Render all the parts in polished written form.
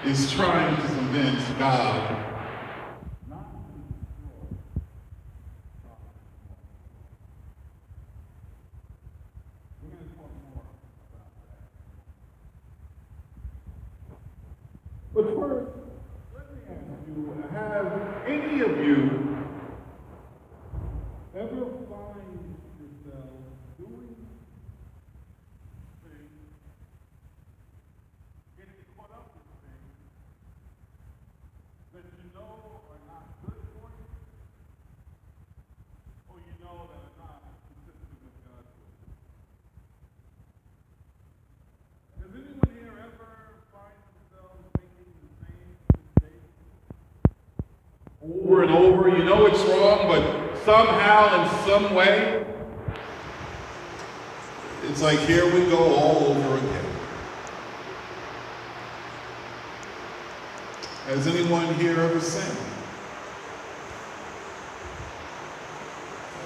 is trying to convince God not to destroy Sodom and Gomorrah. We're going to talk more about that. But first, let me ask you, have any of you ever find yourself doing things, getting caught up with things that you know are not good for you, or you know that are not consistent with God's will? Has anyone here ever find themselves making the same mistake over and over? You know it's wrong, but somehow, in some way, it's like here we go all over again. Has anyone here ever sinned?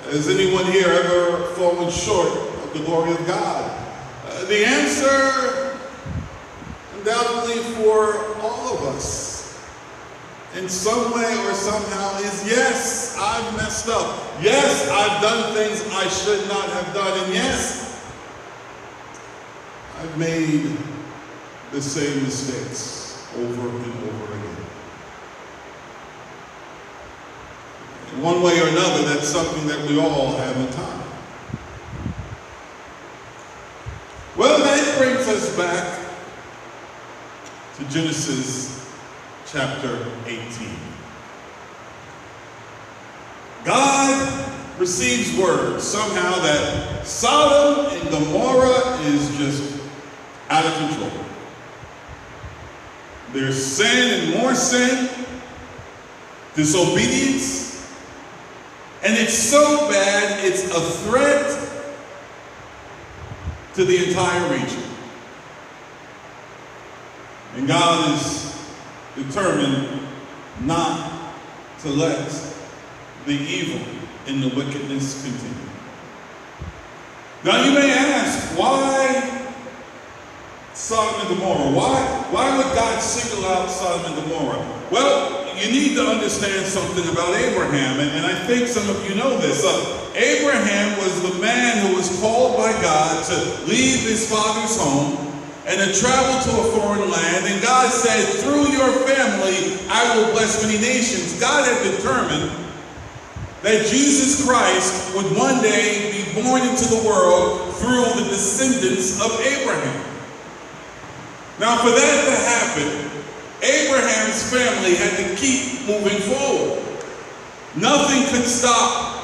Has anyone here ever fallen short of the glory of God? The answer, undoubtedly for all of us, in some way or somehow, is yes, I've messed up. Yes, I've done things I should not have done. And yes, I've made the same mistakes over and over again. In one way or another, that's something that we all have in time. Well, that brings us back to Genesis chapter 18. God receives word somehow that Sodom and Gomorrah is just out of control. There's sin and more sin, disobedience, and it's so bad it's a threat to the entire region. And God is determined not to let the evil and the wickedness continue. Now you may ask, why Sodom and Gomorrah? Why would God single out Sodom and Gomorrah? Well, you need to understand something about Abraham, and I think some of you know this. Abraham was the man who was called by God to leave his father's home and to travel to a foreign land, and God said, through your family, I will bless many nations. God had determined that Jesus Christ would one day be born into the world through the descendants of Abraham. Now, for that to happen, Abraham's family had to keep moving forward. Nothing could stop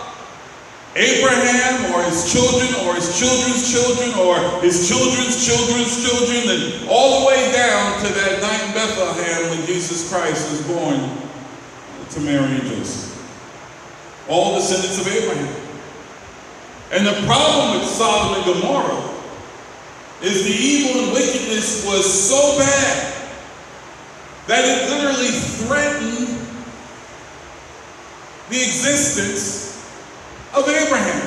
Abraham or his children or his children's children or his children's children's children, and all the way down to that night in Bethlehem when Jesus Christ was born to Mary and Joseph. All descendants of Abraham. And the problem with Sodom and Gomorrah is the evil and wickedness was so bad that it literally threatened the existence of Abraham.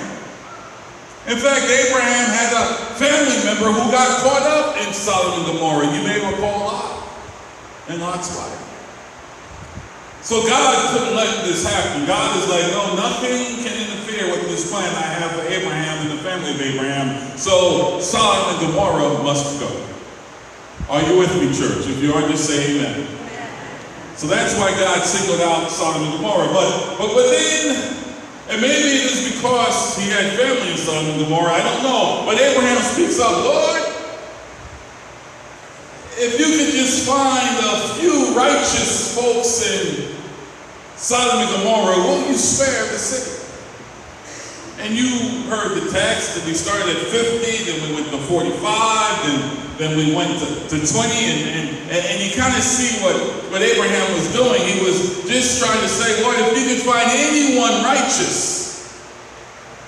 In fact, Abraham had a family member who got caught up in Sodom and Gomorrah. You may recall Lot and Lot's wife. So God couldn't let this happen. God is like, no, nothing can interfere with this plan I have for Abraham and the family of Abraham. So Sodom and Gomorrah must go. Are you with me, church? If you are, just say amen. So that's why God singled out Sodom and Gomorrah. But within, and maybe it is because he had family in Sodom and Gomorrah, I don't know. But Abraham speaks up, Lord, if you could just find a few righteous folks in Sodom and Gomorrah, will you spare the city? And you heard the text, and we started at 50, then we went to 45, then we went to 20, and you kind of see what Abraham was doing. He was just trying to say, Lord, if you could find anyone righteous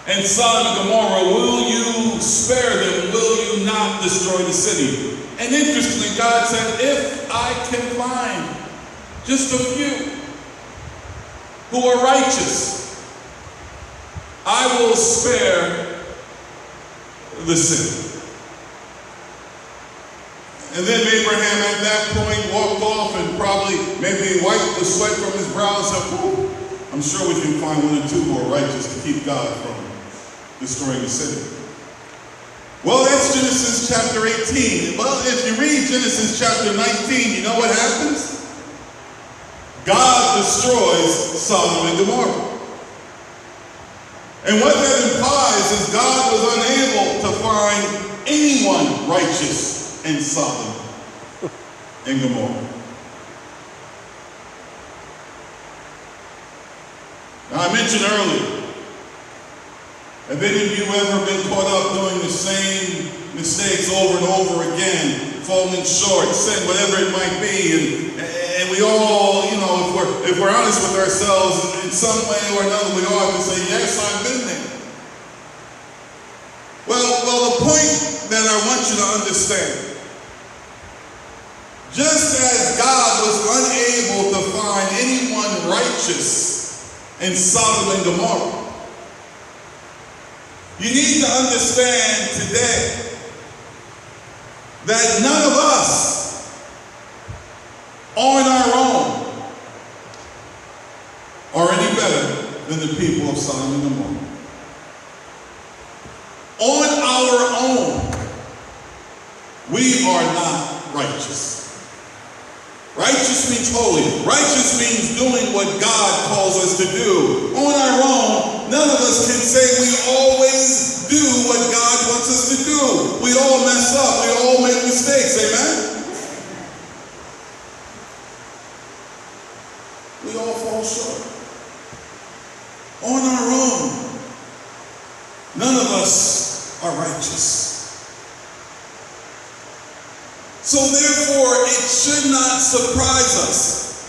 in Sodom and Gomorrah, will you spare them? Will you not destroy the city? And interestingly, God said, if I can find just a few who are righteous, I will spare the city. And then Abraham at that point walked off and probably maybe wiped the sweat from his brow and said, whew, I'm sure we can find one or two more righteous to keep God from destroying the city. Well, that's Genesis chapter 18. Well, if you read Genesis chapter 19, you know what happens? God destroys Sodom and Gomorrah. And what that implies is God was unable to find anyone righteous in Sodom and Gomorrah. Now, I mentioned earlier, have any of you ever been caught up doing the same mistakes over and over again, falling short, sin, whatever it might be, and we all, if we're honest with ourselves, in some way or another, we all have to say, yes, I've been there. Well, the point that I want you to understand, just as God was unable to find anyone righteous in Sodom and Gomorrah, you need to understand today that none of us on our own are any better than the people of Sodom and Gomorrah. On our own, we are not righteous. Righteous means holy. Righteous means doing what God calls us to do. On our own, none of us can say we always do what God wants us to do. We all mess up. We all make mistakes. Amen? We all fall short. On our own, none of us are righteous. So therefore, it should not surprise us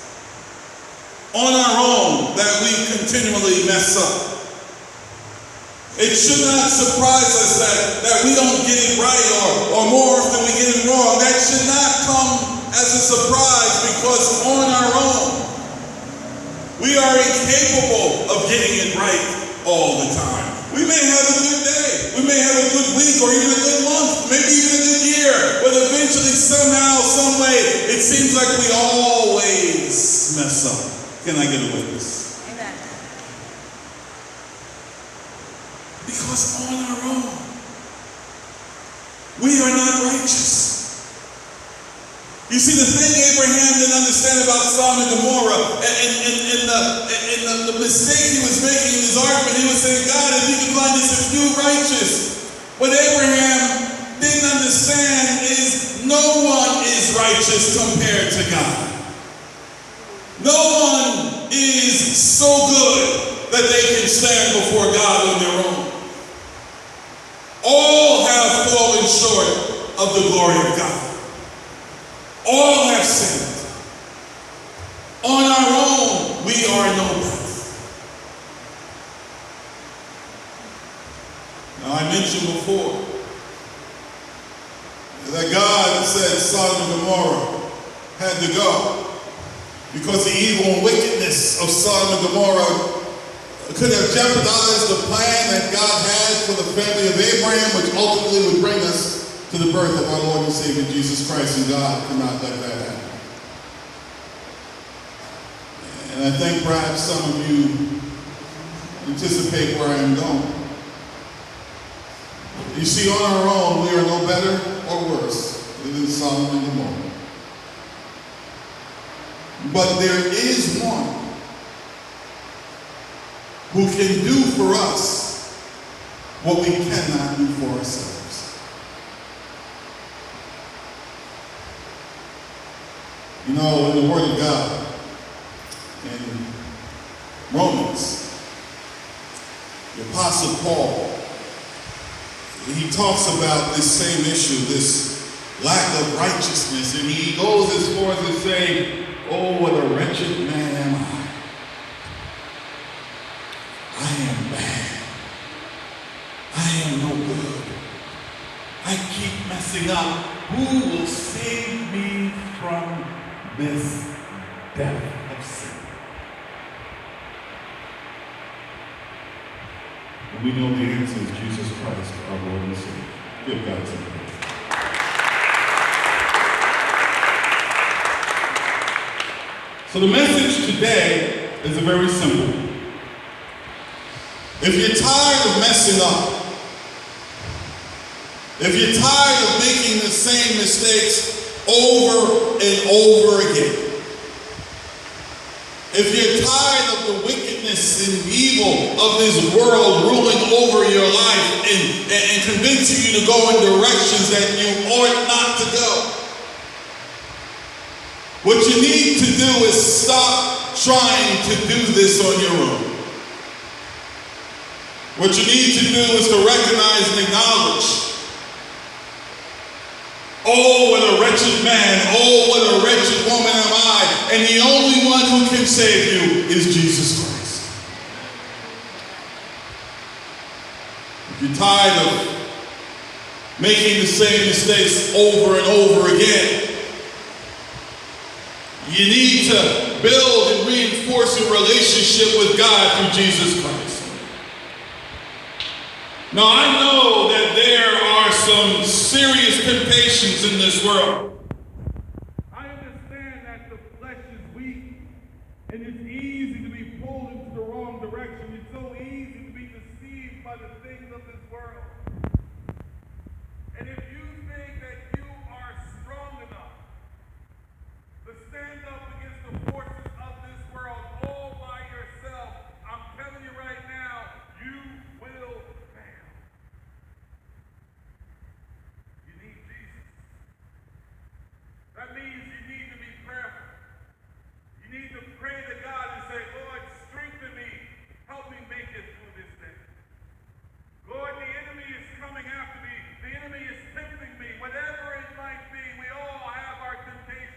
on our own that we continually mess up. It should not surprise us that we don't get it right or more often we get it wrong. That should not come as a surprise because on our own, we are incapable of getting it right all the time. We may have a good day. We may have a good week or even a good month, maybe even a good year. But eventually, somehow, some way, it seems like we always mess up. Can I get a witness? Amen. Because on our own, we are not righteous. You see, the thing Abraham didn't understand about Sodom and Gomorrah, and the mistake he was making in his argument, he was saying, God, if you can find just a few righteous. What Abraham didn't understand is no one is righteous compared to God. No one is so good that they can stand before God on their own. All have fallen short of the glory of God. All have sinned. On our own, we are no better. Now, I mentioned before that God said Sodom and Gomorrah had to go because the evil and wickedness of Sodom and Gomorrah could have jeopardized the plan that God had for the family of Abraham, which ultimately would bring us to the birth of our Lord and Savior Jesus Christ, and God could not let that happen. And I think perhaps some of you anticipate where I am going. You see, on our own, we are no better or worse than Sodom and Gomorrah. But there is one who can do for us what we cannot do for ourselves. You know, in the Word of God, in Romans, the Apostle Paul, he talks about this same issue, this lack of righteousness, and he goes as far as to say, oh, what a wretched man am I. I am bad. I am no good. I keep messing up. Who will save me from this death of sin? And we know the answer is Jesus Christ, our Lord and Savior. Give God some praise. So the message today is very simple. If you're tired of messing up, if you're tired of making the same mistakes over and over again, if you're tired of the wickedness and evil of this world ruling over your life and convincing you to go in directions that you ought not to go, what you need to do is stop trying to do this on your own. What you need to do is to recognize and acknowledge, oh, what a wretched man, oh, what a wretched woman am I, and the only one who can save you is Jesus Christ. If you're tired of making the same mistakes over and over again, you need to build and reinforce your relationship with God through Jesus Christ. Now, I know that there are some serious temptations in this world. I understand that the flesh is weak and it's easy to be pulled into the wrong direction. It's so easy to be deceived by the things of this world. And if you think that you are strong enough to stand up against the forces of this world all by yourself, I'm telling you right now, you will fail. You need Jesus. That means you need to be prayerful. You need to pray to God and say, Lord, strengthen me. Help me make it through this day. Lord, the enemy is coming after me. The enemy is tempting me. Whatever it might be, we all have our temptations.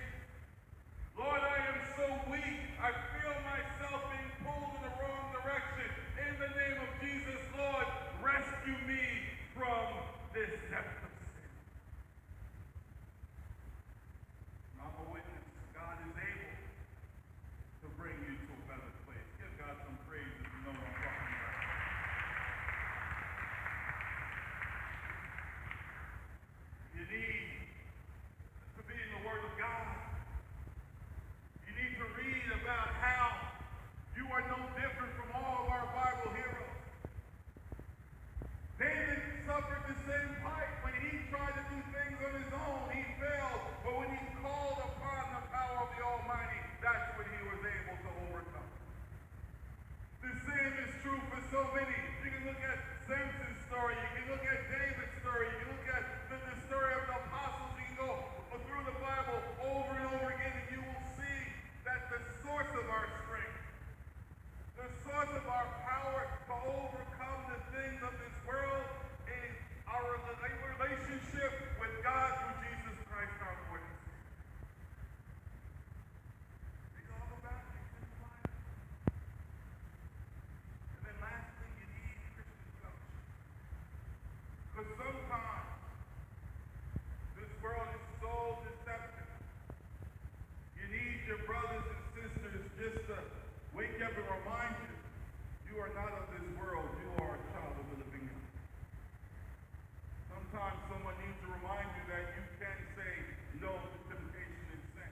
Lord, I am so weak. I feel myself being pulled in the wrong direction. In the name of Jesus, Lord, rescue me from this depth of sin. I'm a witness. God is able to bring you to a better place. Give God some praise if you know what I'm talking about. You need to be in the Word of God. You need to read about how you are no different from all of our Bible heroes. David suffered the same plight. When he tried to do things on his own, he failed. But when he called upon the power of the Almighty, that's when he was able to overcome. The same is true for so many. You can look at Samson's story. You can look at David's story. You can look at the story of the apostles. You can go through the Bible over and over again, and you will see that the source of our strength, the source of our power to overcome the things of this world is our relationship with God through Jesus Christ our Lord. Read all about it. It's in the Bible. And then lastly, you need Christian fellowship. Because sometimes this world is so deceptive. You need your brothers and sisters just to wake up and remind you, you are not of this world, you are a child of the living God. Sometimes someone needs to remind you that you can say no to temptation and sin.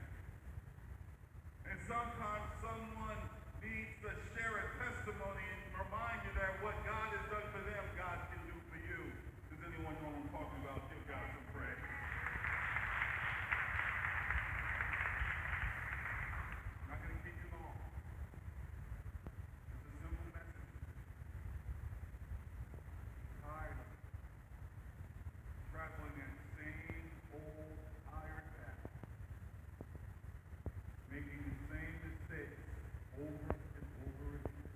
And sometimes someone needs to share a testimony and remind you that what God has done for them, God can do for you. Does anyone know what I'm talking about? Give God some praise. I'm not going to keep you long. It's a simple message. Tired of traveling in the same old tired path, making the same mistakes over and over again.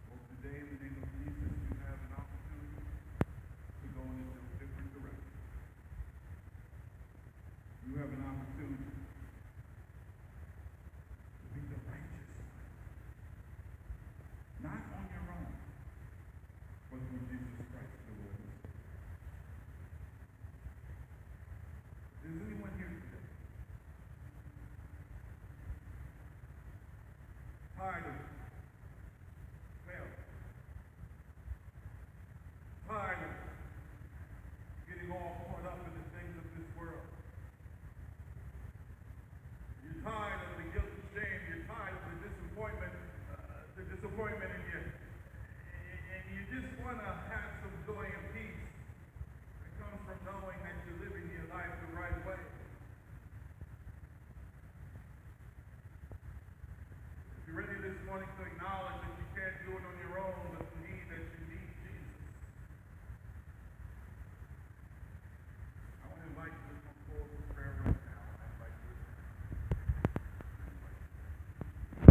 Well, today, in the name of Jesus, you have an opportunity to go in a different direction. You have an opportunity to be the righteous one. Not on your own, but through Jesus Christ, the Lord and Savior. Is anyone here today tired of failure? Tired of getting all caught up in the things of this world? disappointment and you just want to have some joy and peace that comes from knowing that you're living your life the right way. If you're ready this morning to acknowledge that you can't do it on your own,